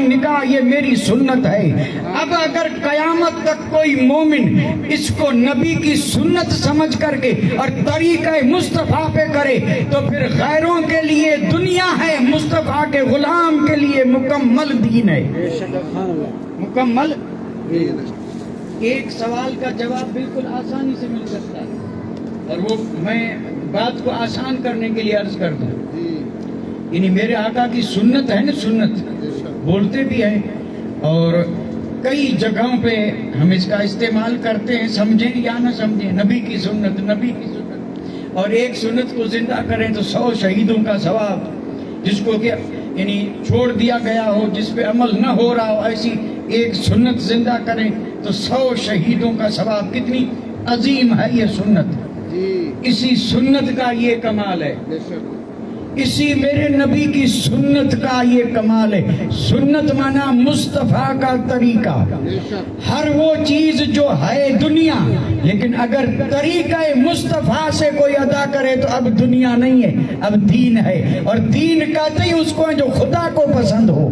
نکاح یہ میری سنت ہے۔ اب اگر قیامت تک کوئی مومن اس کو نبی کی سنت سمجھ کر کے اور طریقہ مصطفیٰ پہ کرے تو پھر غیروں کے لیے دنیا ہے، مصطفیٰ کے غلام کے لیے مکمل دین ہے،
سبحان اللہ۔
مکمل۔ ایک سوال کا جواب بالکل آسانی سے مل سکتا ہے، اور وہ میں بات کو آسان کرنے کے لیے عرض کر دوں، یعنی میرے آقا کی سنت ہے نا، سنت بولتے بھی ہیں اور کئی جگہوں پہ ہم اس کا استعمال کرتے ہیں، سمجھیں یا نہ سمجھیں، نبی کی سنت، نبی کی سنت، اور ایک سنت کو زندہ کریں تو 100 شہیدوں کا ثواب، جس کو کہ یعنی چھوڑ دیا گیا ہو، جس پہ عمل نہ ہو رہا ہو، ایسی ایک سنت زندہ کریں تو 100 شہیدوں کا ثواب۔ کتنی عظیم ہے یہ سنت، اسی سنت کا یہ کمال ہے، اسی میرے نبی کی سنت کا یہ کمال ہے۔ سنت مانا مصطفیٰ کا طریقہ، ہر وہ چیز جو ہے دنیا، لیکن اگر طریقہ مصطفیٰ سے کوئی ادا کرے تو اب دنیا نہیں ہے، اب دین ہے۔ اور دین کہتے ہی اس کو جو خدا کو پسند ہو،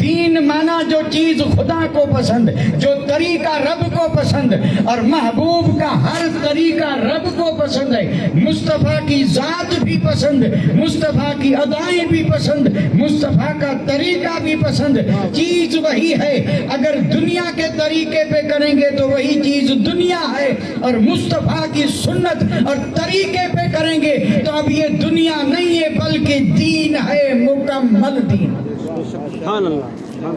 دین مانا جو چیز خدا کو پسند، جو طریقہ رب کو پسند، اور محبوب کا ہر طریقہ رب کو پسند ہے۔ مصطفیٰ کی ذات بھی پسند، مصطفیٰ کی ادائیں بھی پسند، مصطفیٰ کا طریقہ بھی پسند، چیز وہی ہے۔ اگر دنیا کے طریقے پہ کریں گے تو وہی چیز دنیا ہے، اور مصطفیٰ کی سنت اور طریقے پہ کریں گے تو اب یہ دنیا نہیں ہے بلکہ دین ہے، مکمل دین۔
سبحان اللہ۔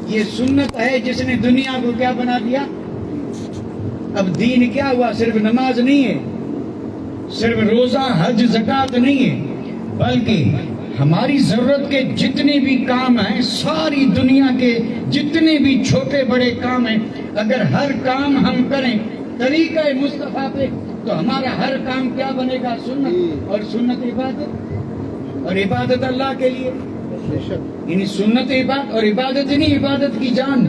یہ سنت ہے جس نے دنیا کو کیا بنا دیا۔ اب دین کیا ہوا؟ صرف نماز نہیں ہے، صرف روزہ حج زکوٰۃ نہیں ہے، بلکہ ہماری ضرورت کے جتنے بھی کام ہیں، ساری دنیا کے جتنے بھی چھوٹے بڑے کام ہیں، اگر ہر کام ہم کریں طریقہ مصطفیٰ پہ تو ہمارا ہر کام کیا بنے گا؟ سنت، اور سنت عبادت، اور عبادت اللہ کے لیے، یعنی سنت عبادت، اور عبادت نہیں عبادت کی جان،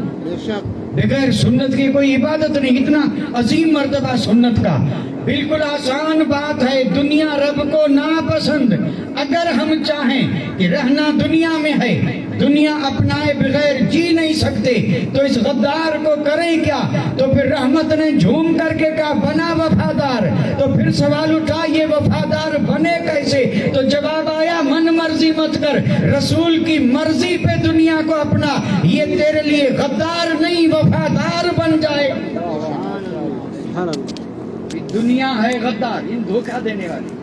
بغیر سنت کی کوئی عبادت نہیں۔ اتنا عظیم مرتبہ سنت کا، بالکل آسان بات ہے۔ دنیا رب کو ناپسند، اگر ہم چاہیں کہ رہنا دنیا میں ہے، دنیا اپنائے بغیر جی نہیں سکتے، تو اس غدار کو کریں کیا؟ تو پھر رحمت نے جھوم کر کے کہا بنا وفادار، تو پھر سوال اٹھا یہ وفادار بنے کیسے؟ تو جواب آیا من مرضی مت کر، رسول کی مرضی پہ دنیا کو اپنا، یہ تیرے لیے غدار نہیں وفادار بن جائے۔
سبحان اللہ۔
دنیا ہے غدار، ان دھوکہ دینے والی،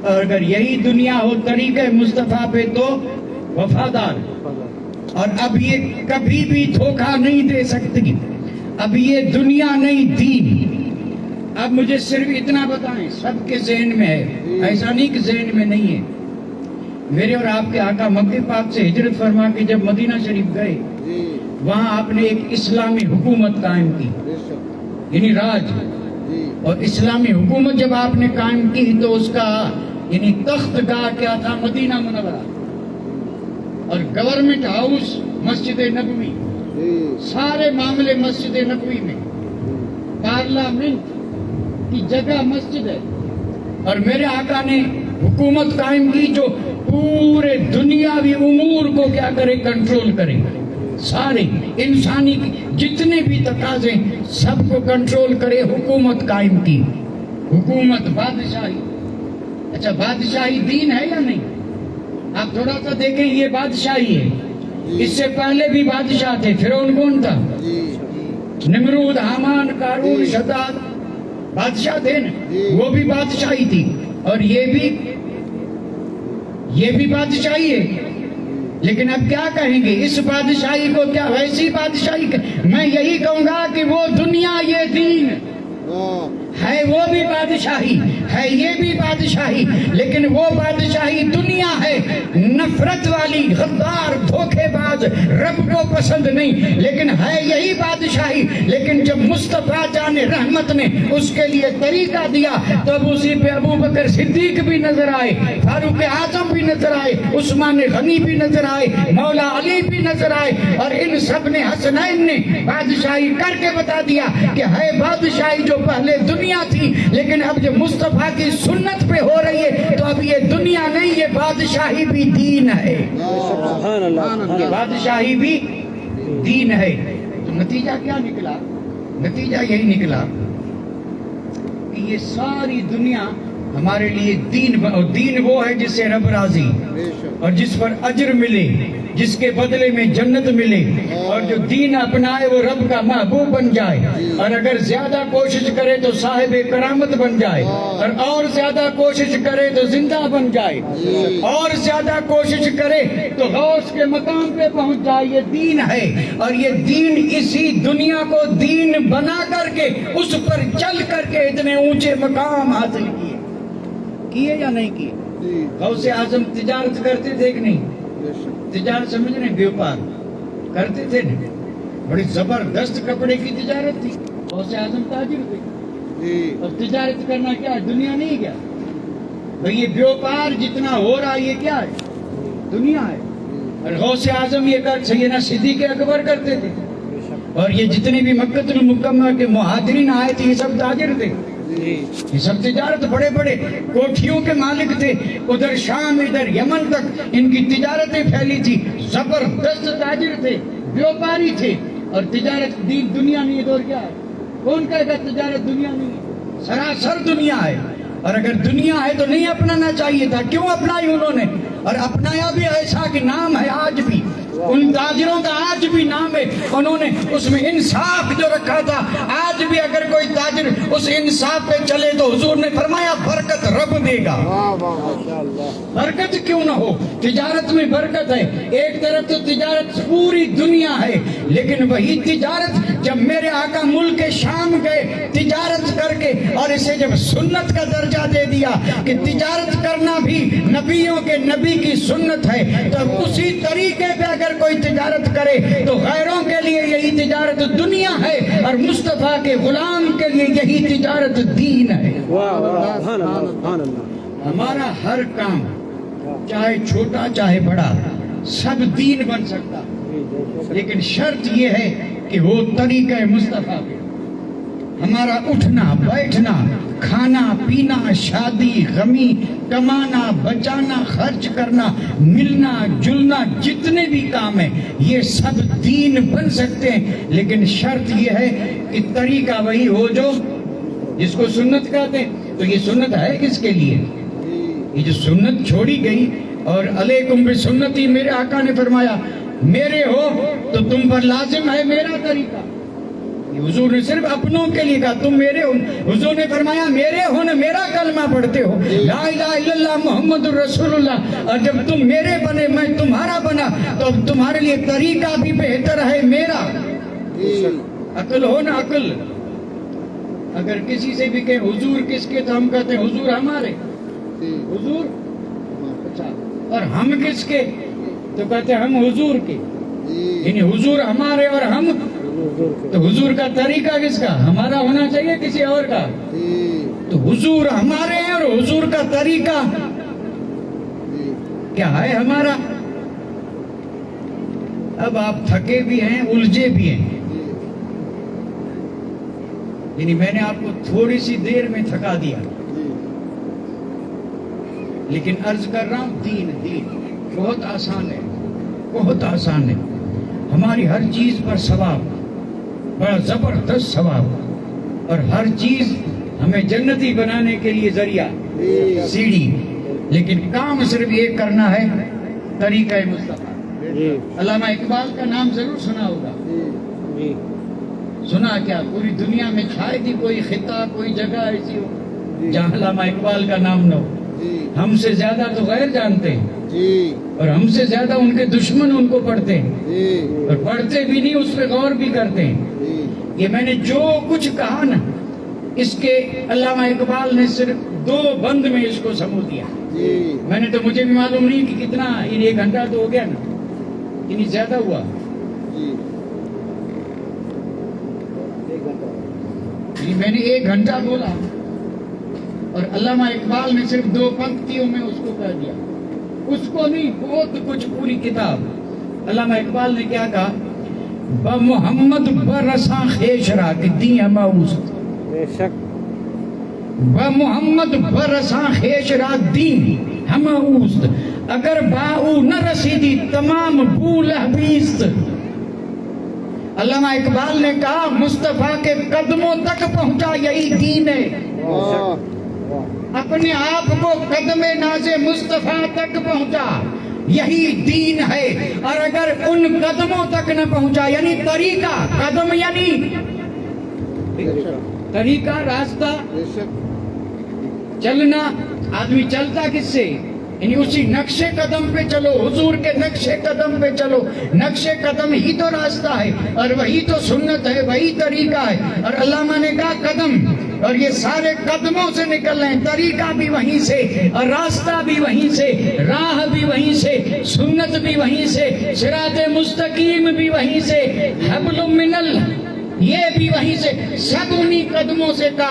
اور اگر یہی دنیا ہو طریقہ مصطفیٰ پہ تو وفادار، اور اب یہ کبھی بھی دھوکہ نہیں دے سکتی۔ اب یہ دنیا نہیں دین۔ اب مجھے صرف اتنا بتائیں، سب کے ذہن میں ہے، ایسا نہیں کہ ذہن میں نہیں ہے۔ میرے اور آپ کے آقا مکہ پاک سے ہجرت فرما کے جب مدینہ شریف گئے، وہاں آپ نے ایک اسلامی حکومت قائم کی، یعنی راج، اور اسلامی حکومت جب آپ نے قائم کی تو اس کا یعنی تخت گاہ کیا تھا؟ مدینہ منورہ، اور گورنمنٹ ہاؤس مسجد نبوی، سارے معاملے مسجد نبوی میں، پارلیمنٹ کی جگہ مسجد ہے۔ اور میرے آقا نے حکومت قائم کی جو پورے دنیاوی امور کو کیا کرے؟ کنٹرول کرے، سارے انسانی جتنے بھی تقاضے سب کو کنٹرول کرے، حکومت قائم کی، حکومت بادشاہی۔ اچھا بادشاہی دین ہے یا نہیں؟ آپ تھوڑا سا دیکھیں، یہ بادشاہی ہے، اس سے پہلے بھی بادشاہ تھے۔ فرعون کون تھا؟ نمرود، حامان، قارون، شداد، بادشاہ تھے نا، وہ بھی بادشاہی تھی، اور یہ بھی بادشاہی ہے۔ لیکن اب کیا کہیں گے اس بادشاہی کو؟ کیا ویسی بادشاہی؟ میں یہی کہوں گا کہ وہ دنیا یہ دین ہے، وہ بھی بادشاہی ہے، یہ بھی بادشاہی، لیکن وہ بادشاہی دنیا ہے نفرت والی، غدار، دھوکے باز، رب کو پسند نہیں، لیکن ہے یہی بادشاہی۔ لیکن جب مصطفیٰ جان رحمت نے اس کے لیے طریقہ دیا تو اب اسی پہ ابو بکر صدیق بھی نظر آئے، فاروق اعظم بھی نظر آئے، عثمان غنی بھی نظر آئے، مولا علی بھی نظر آئے اور ان سب نے حسنین نے بادشاہی کر کے بتا دیا کہ ہے بادشاہی جو پہلے دنیا تھی، لیکن اب جب مصطفیٰ کی سنت پہ ہو رہی ہے تو اب یہ دنیا نہیں، یہ بادشاہی بھی دین ہے،
سبحان اللہ،
یہ بادشاہی بھی دین ہے۔ تو نتیجہ کیا نکلا؟ نتیجہ یہی نکلا کہ یہ ساری دنیا ہمارے لیے دین وہ ہے جس سے رب راضی اور جس پر اجر ملے، جس کے بدلے میں جنت ملے، اور جو دین اپنائے وہ رب کا محبوب بن جائے، اور اگر زیادہ کوشش کرے تو صاحب کرامت بن جائے، اور زیادہ کوشش کرے تو زندہ بن جائے، اور زیادہ کوشش کرے تو غوث کے مقام پہ پہنچ جائے۔ یہ دین ہے، اور یہ دین اسی دنیا کو دین بنا کر کے اس پر چل کر کے اتنے اونچے مقام حاصل کیے یا نہیں کیے؟ غوث اعظم تجارت کرتے تھے کہ نہیں؟ تجارت سمجھ رہے ہیں، بیوپار کرتے تھے نا، بڑی زبردست کپڑے کی تجارت تھی۔ غوث اعظم تاجر تھے، اور تجارت کرنا کیا ہے؟ دنیا نہیں کیا بھئی، یہ بیوپار جتنا ہو رہا ہے یہ کیا ہے؟ دنیا ہے۔ اور غوث اعظم یہ کر سیدنا صدیق اکبر کرتے تھے، اور یہ جتنے بھی مکہ المکرمہ کے مہاجرین آئے تھے یہ سب تاجر تھے، یہ سب تجارت بڑے بڑے کوٹھیوں کے مالک تھے، ادھر شام ادھر یمن تک ان کی تجارتیں پھیلی تھی، زبردست تاجر تھے، بیوپاری تھے۔ اور تجارت دنیا نہیں ہے تو اور کیا ہے؟ کون کہے گا تجارت دنیا نہیں ہے؟ سراسر دنیا ہے، اور اگر دنیا ہے تو نہیں اپنانا چاہیے تھا، کیوں اپنائی انہوں نے؟ اور اپنایا بھی ایسا کہ نام ہے آج بھی ان تاجروں کا، آج بھی نام ہے، انہوں نے اس میں انصاف جو رکھا تھا۔ آج بھی اگر کوئی تاجر اس انصاف پہ چلے تو حضور نے فرمایا برکت رب دے گا۔ برکت کیوں نہ ہو؟ تجارت میں برکت ہے۔ ایک طرف تو تجارت پوری دنیا ہے، لیکن وہی تجارت جب میرے آقا ملک شام گئے تجارت کر کے، اور اسے جب سنت کا درجہ دے دیا کہ تجارت کرنا بھی نبیوں کے نبی کی سنت ہے، تو اسی طریقے پہ اگر کوئی تجارت کرے تو غیروں کے لیے یہی تجارت دنیا ہے، اور مصطفیٰ کے غلام کے لیے یہی تجارت دین ہے۔ ہمارا ہر کام چاہے چھوٹا چاہے بڑا سب دین بن سکتا، لیکن شرط یہ ہے کہ وہ طریقہ مصطفیٰ پہ۔ ہمارا اٹھنا بیٹھنا، کھانا پینا، شادی غمی، کمانا بچانا، خرچ کرنا، ملنا جلنا، جتنے بھی کام ہیں یہ سب دین بن سکتے ہیں، لیکن شرط یہ ہے کہ طریقہ وہی ہو جو جس کو سنت کہتے ہیں۔ تو یہ سنت ہے کس کے لیے؟ یہ جو سنت چھوڑی گئی، اور علیکم بسنتی، میرے آقا نے فرمایا میرے ہو تو تم پر لازم ہے میرا طریقہ۔ حضور نے صرف اپنوں کے لیے کہا تم میرے ہو، حضور نے فرمایا میرے ہو نا، میرا کلمہ پڑھتے ہو لا الہ الا اللہ محمد الرسول اللہ، اور جب تم میرے بنے میں تمہارا بنا تو اب تمہارے لیے طریقہ بھی بہتر ہے میرا۔ عقل ہو نا عقل، اگر کسی سے بھی کہیں حضور کس کے تو ہم کہتے ہیں حضور ہمارے، حضور اچھا، اور ہم کس کے تو کہتے ہیں ہم حضور کے، یعنی حضور ہمارے اور ہم، تو حضور کا طریقہ کس کا؟ ہمارا ہونا چاہیے کسی اور کا؟ تو حضور ہمارے ہیں اور حضور کا طریقہ کیا ہے ہمارا؟ اب آپ تھکے بھی ہیں الجھے بھی ہیں، یعنی میں نے آپ کو تھوڑی سی دیر میں تھکا دیا، لیکن عرض کر رہا ہوں دین بہت آسان ہے، بہت آسان ہے۔ ہماری ہر چیز پر ثواب، بڑا زبردست ثواب، اور ہر چیز ہمیں جنتی بنانے کے لیے ذریعہ سیڑھی، لیکن کام صرف ایک کرنا ہے، طریقہ مصطفیٰ۔ علامہ اقبال کا نام ضرور سنا ہوگا، سنا کیا؟ پوری دنیا میں شاید ہی کوئی خطہ کوئی جگہ ایسی ہو جہاں علامہ اقبال کا نام نہ ہو۔ ہم سے زیادہ تو غیر جانتے ہیں، اور ہم سے زیادہ ان کے دشمن ان کو پڑھتے ہیں، اور پڑھتے بھی نہیں، اس پہ غور بھی کرتے ہیں۔ یہ میں نے جو کچھ کہا نا، اس کے علامہ اقبال نے صرف 2 بند میں اس کو سمو دیا۔ میں نے تو مجھے بھی معلوم نہیں کہ کتنا، یعنی 1 گھنٹہ تو ہو گیا نا، یعنی زیادہ ہوا، میں نے 1 گھنٹہ بولا، اور علامہ اقبال نے صرف 2 پنکتیوں میں اس کو کہہ دیا، اس کو نہیں، بہت کچھ، پوری کتاب علامہ اقبال نے کیا کہا؟ بمحمد برساں خیشرا کہ دی ہما اوست،
بے شک
بمحمد برساں خیشرا دی ہما اوست، اگر باؤ نہ رسیدی تمام بھول حبیست۔ علامہ اقبال نے کہا مصطفیٰ کے قدموں تک پہنچا یہی دین ہے۔
واہ
اپنے آپ کو قدم ناز مصطفیٰ تک پہنچا یہی دین ہے، اور اگر ان قدموں تک نہ پہنچا یعنی طریقہ، قدم یعنی طریقہ، راستہ،
بے شک
چلنا، آدمی چلتا کس سے؟ یعنی اسی نقش قدم پہ چلو، حضور کے نقش قدم پہ چلو۔ نقش قدم ہی تو راستہ ہے، اور وہی تو سنت ہے، وہی طریقہ ہے۔ اور علامہ نے کہا قدم، اور یہ سارے قدموں سے نکل رہے ہیں، طریقہ بھی وہیں سے، اور راستہ بھی وہیں سے، راہ بھی وہیں سے، سنت بھی وہیں سے، صراط مستقیم بھی وہیں سے، حبل من یہ بھی وہیں سے، سب انہی قدموں سے کا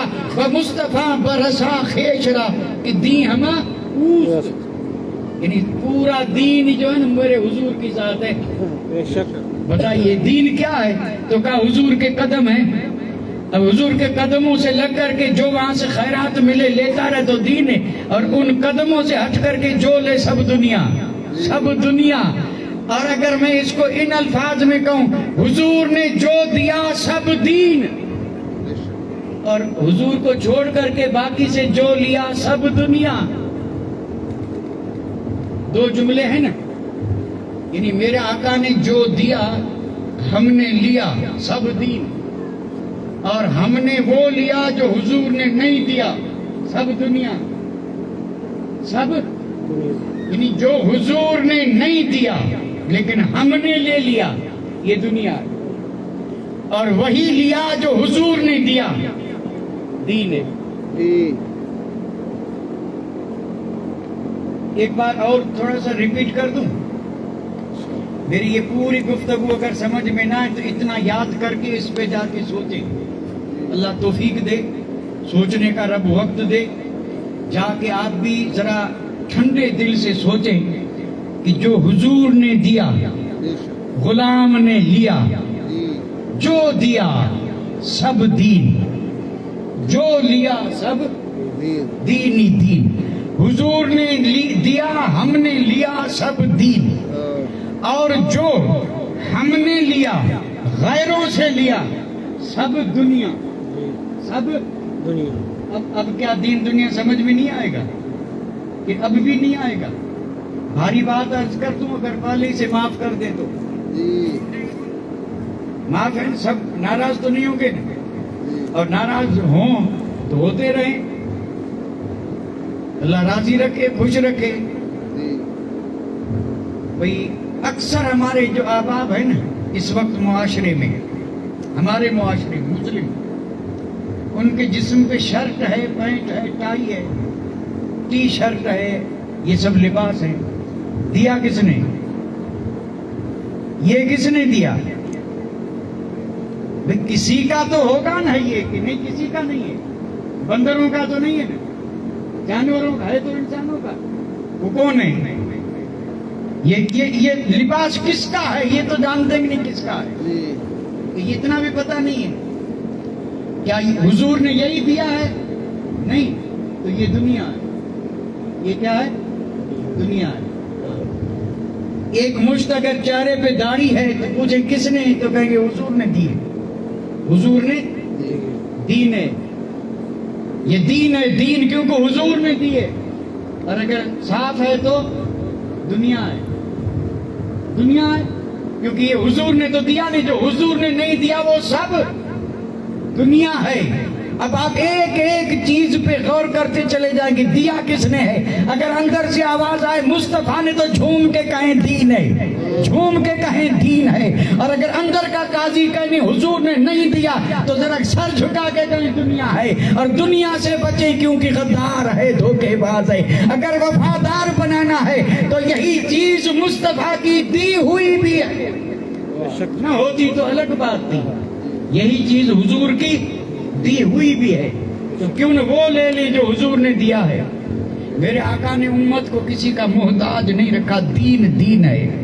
مصطفیٰ برسا خیشرا کہ دی ہما اوست، یعنی پورا دین جو ہے نا میرے حضور کی ذات ہے۔
بے شک
بتائیے دین کیا ہے؟ تو کہا حضور کے قدم ہیں۔ اب حضور کے قدموں سے لگ کر کے جو وہاں سے خیرات ملے لیتا رہے تو دین ہے، اور ان قدموں سے ہٹ کر کے جو لے سب دنیا، سب دنیا۔ اور اگر میں اس کو ان الفاظ میں کہوں، حضور نے جو دیا سب دین، اور حضور کو چھوڑ کر کے باقی سے جو لیا سب دنیا۔ دو جملے ہیں نا، یعنی میرے آقا نے جو دیا ہم نے لیا سب دین، اور ہم نے وہ لیا جو حضور نے نہیں دیا سب دنیا۔ سب یعنی جو حضور نے نہیں دیا لیکن ہم نے لے لیا یہ دنیا، اور وہی لیا جو حضور نے دیا دین ہے۔
جی
ایک بار اور تھوڑا سا ریپیٹ کر دوں، میری یہ پوری گفتگو اگر سمجھ میں نہ آئے تو اتنا یاد کر کے اس پہ جا کے سوچیں، اللہ توفیق دے، سوچنے کا رب وقت دے، جا کے آپ بھی ذرا ٹھنڈے دل سے سوچیں کہ جو حضور نے دیا
بے شک
غلام نے لیا،
جی
جو دیا سب دین، جو لیا سب
دین
دین ہی دین۔ حضور نے دیا ہم نے لیا سب دین، اور جو ہم نے لیا غیروں سے لیا سب دنیا، سب
دنیا
اب کیا دین دنیا سمجھ میں نہیں آئے گا کہ اب بھی نہیں آئے گا؟ بھاری بات عرض کر دوں، اگر پہلے سے معاف کر دے تو
جی
معاف ہے، سب ناراض تو نہیں ہوں گے نا؟
جی
اور ناراض ہوں تو ہوتے رہیں، اللہ راضی رکھے، خوش رکھے۔
جی
بھئی اکثر ہمارے جو احباب ہیں نا اس وقت معاشرے میں، ہمارے معاشرے میں مسلم، ان کے جسم پہ شرٹ ہے، پینٹ ہے، ٹائی ہے، ٹی شرٹ ہے، یہ سب لباس ہے، دیا کس نے؟ یہ کس نے دیا؟ بھئی کسی کا تو ہوگا نا یہ، کہ نہیں کسی کا نہیں ہے، بندروں کا تو نہیں ہے نا، جانوروں کا ہے تو انسانوں کا، وہ کون ہے؟ یہ لباس کس کا ہے یہ تو جانتے ہی نہیں کس کا ہے،
جی
یہ اتنا بھی پتہ نہیں ہے۔ کیا حضور نے یہی دیا ہے؟ نہیں، تو یہ دنیا ہے، یہ کیا ہے؟ دنیا ہے۔ ایک مشت اگر چہرے پہ داڑھی ہے تو پوچھیں کس نے، تو کہیں گے حضور نے دی ہے، حضور نے دین ہے، یہ دین ہے، دین کیونکہ حضور نے دی ہے۔ اور اگر صاف ہے تو دنیا ہے، دنیا ہے کیونکہ یہ حضور نے تو دیا نہیں، جو حضور نے نہیں دیا وہ سب دنیا ہے۔ اب آپ ایک ایک چیز پہ غور کرتے چلے جائیں گے، دیا کس نے ہے؟ اگر اندر سے آواز آئے مصطفیٰ نے، تو جھوم کے کہیں دین ہے، جھوم کے کہیں دین ہے۔ اور اگر اندر کا قاضی کہیں حضور نے نہیں دیا تو ذرا سر جھکا کے کہیں دنیا ہے۔ اور دنیا سے بچیں کیونکہ غدار ہے، دھوکے باز ہے۔ اگر وفادار بنانا ہے تو یہی چیز مصطفیٰ کی دی ہوئی بھی ہے، نہ ہوتی تو الگ بات تھی، یہی چیز حضور کی دی ہوئی بھی ہے، تو کیوں نہ وہ لے لیں جو حضور نے دیا ہے۔ میرے آقا نے امت کو کسی کا محتاج نہیں رکھا، دین دین ہے،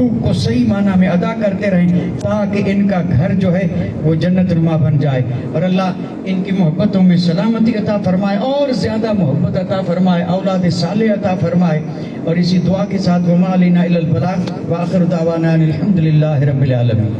حقوق کو صحیح معنی میں ادا کرتے رہیں تاکہ ان کا گھر جو ہے وہ جنت نما بن جائے، اور اللہ ان کی محبتوں میں سلامتی عطا فرمائے اور زیادہ محبت عطا فرمائے، اولاد صالح عطا فرمائے، اور اسی دعا کے ساتھ وما علینا الا البلاغ وآخر دعوانا ان الحمد للہ رب العالمین۔